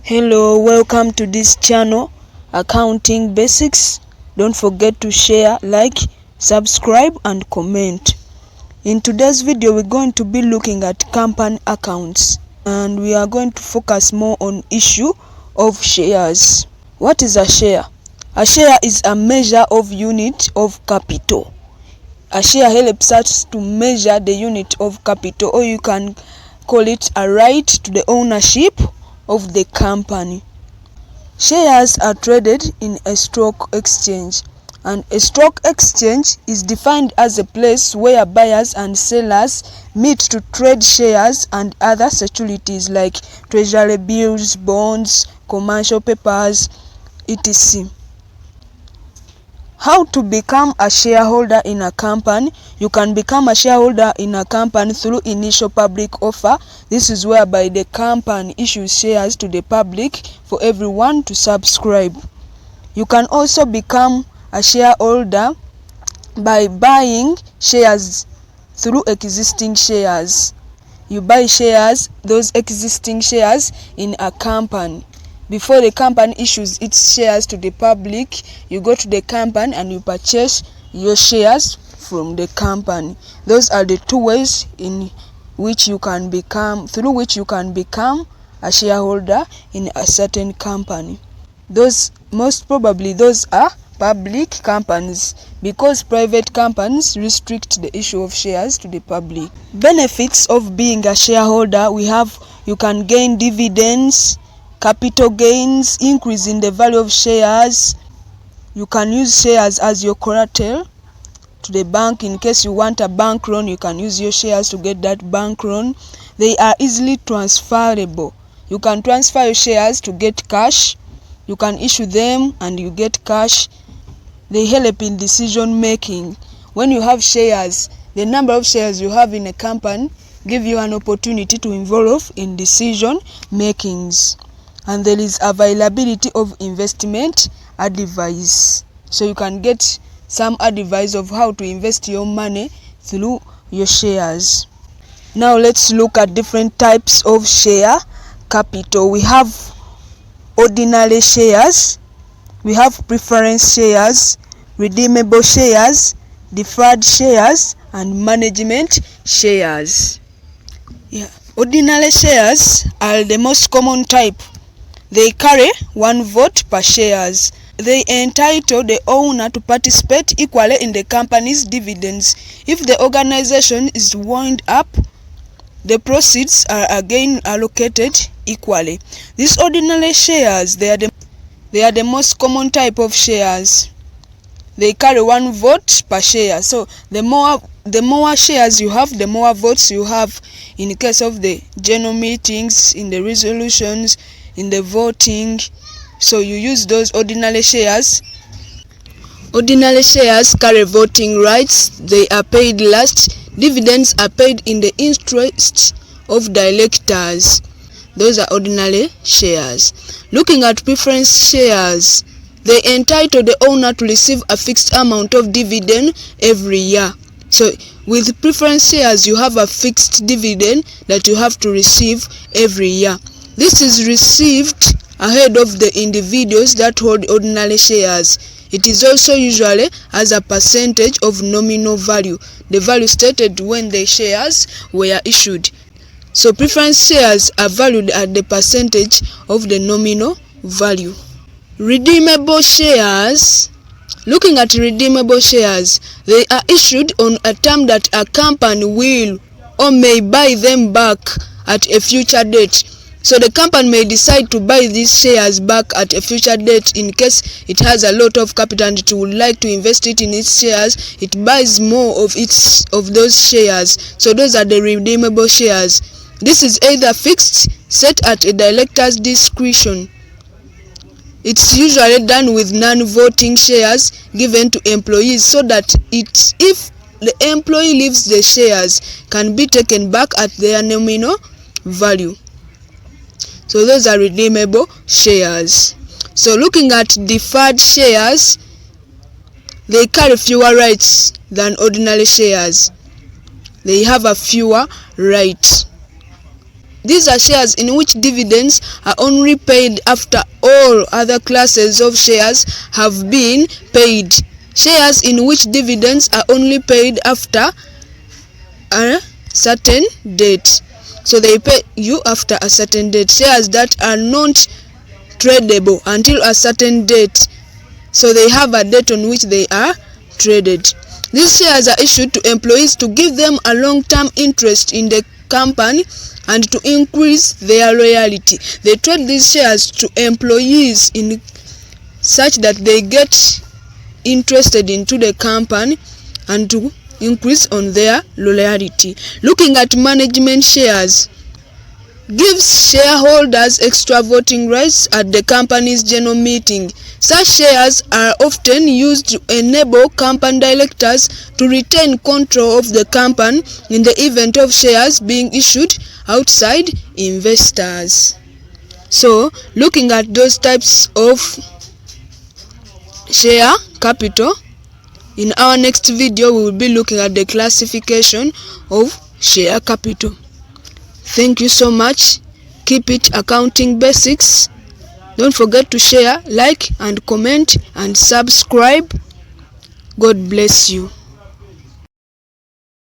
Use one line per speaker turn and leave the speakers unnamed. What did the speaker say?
Hello, welcome to this channel, Accounting Basics. Don't forget to share, like, subscribe and comment. In today's video, we're going to be looking at company accounts, and we are going to focus more on issue of shares. What is a share? A share is a measure of unit of capital. A share helps us to measure the unit of capital, or you can call it a right to the ownership of the company. Shares are traded in a stock exchange, and a stock exchange is defined as a place where buyers and sellers meet to trade shares and other securities like treasury bills, bonds, commercial papers, etc. How to become a shareholder in a company? You can become a shareholder in a company through initial public offer. This is whereby the company issues shares to the public for everyone to subscribe. You can also become a shareholder by buying shares through existing shares. You buy shares, those existing shares in a company. Before the company issues its shares to the public, you go to the company and you purchase your shares from the company. Those are the two ways in which you can become, through which you can become a shareholder in a certain company. Most probably those are public companies, because private companies restrict the issue of shares to the public. Benefits of being a shareholder: you can gain dividends, capital gains, increase in the value of shares. You can use shares as your collateral to the bank. In case you want a bank loan, you can use your shares to get that bank loan. They are easily transferable. You can transfer your shares to get cash. You can issue them and you get cash. They help in decision making. When you have shares, the number of shares you have in a company give you an opportunity to involve in decision makings. And there is availability of investment advice, so you can get some advice of how to invest your money through your shares. Now let's look at different types of share capital. We have ordinary shares, we have preference shares, redeemable shares, deferred shares, and management shares. Ordinary shares are the most common type. They carry 1 vote per shares. They entitle the owner to participate equally in the company's dividends. If the organization is wound up, the proceeds are again allocated equally. These ordinary shares, they are the most common type of shares. They carry 1 vote per share. So the more shares you have, the more votes you have in case of the general meetings, in the resolutions, in the voting. So you use those ordinary shares. Ordinary shares carry voting rights. They are paid last. Dividends are paid in the interest of directors. Those are ordinary shares. Looking at preference shares, they entitle the owner to receive a fixed amount of dividend every year. So with preference shares, you have a fixed dividend that you have to receive every year. This is received ahead of the individuals that hold ordinary shares. It is also usually as a percentage of nominal value, the value stated when the shares were issued. So preference shares are valued at the percentage of the nominal value. Redeemable shares. Looking at redeemable shares, they are issued on a term that a company will or may buy them back at a future date. So the company may decide to buy these shares back at a future date in case it has a lot of capital and it would like to invest it in its shares. It buys more of those shares. So those are the redeemable shares. This is either fixed, set at a director's discretion. It's usually done with non-voting shares given to employees, so that if the employee leaves, the shares can be taken back at their nominal value. So those are redeemable shares. So looking at deferred shares, they carry fewer rights than ordinary shares. They have a fewer rights. These are shares in which dividends are only paid after all other classes of shares have been paid. Shares in which dividends are only paid after a certain date. So they pay you after a certain date. Shares that are not tradable until a certain date. So they have a date on which they are traded. These shares are issued to employees to give them a long-term interest in the company and to increase their loyalty. They trade these shares to employees in such that they get interested into the company and to increase on their loyalty. Looking at management shares, gives shareholders extra voting rights at the company's general meeting. Such shares are often used to enable company directors to retain control of the company in the event of shares being issued outside investors. So, looking at those types of share capital, in our next video we will be looking at the classification of share capital. Thank you so much. Keep it accounting basics. Don't forget to share, like and comment and subscribe. God bless you.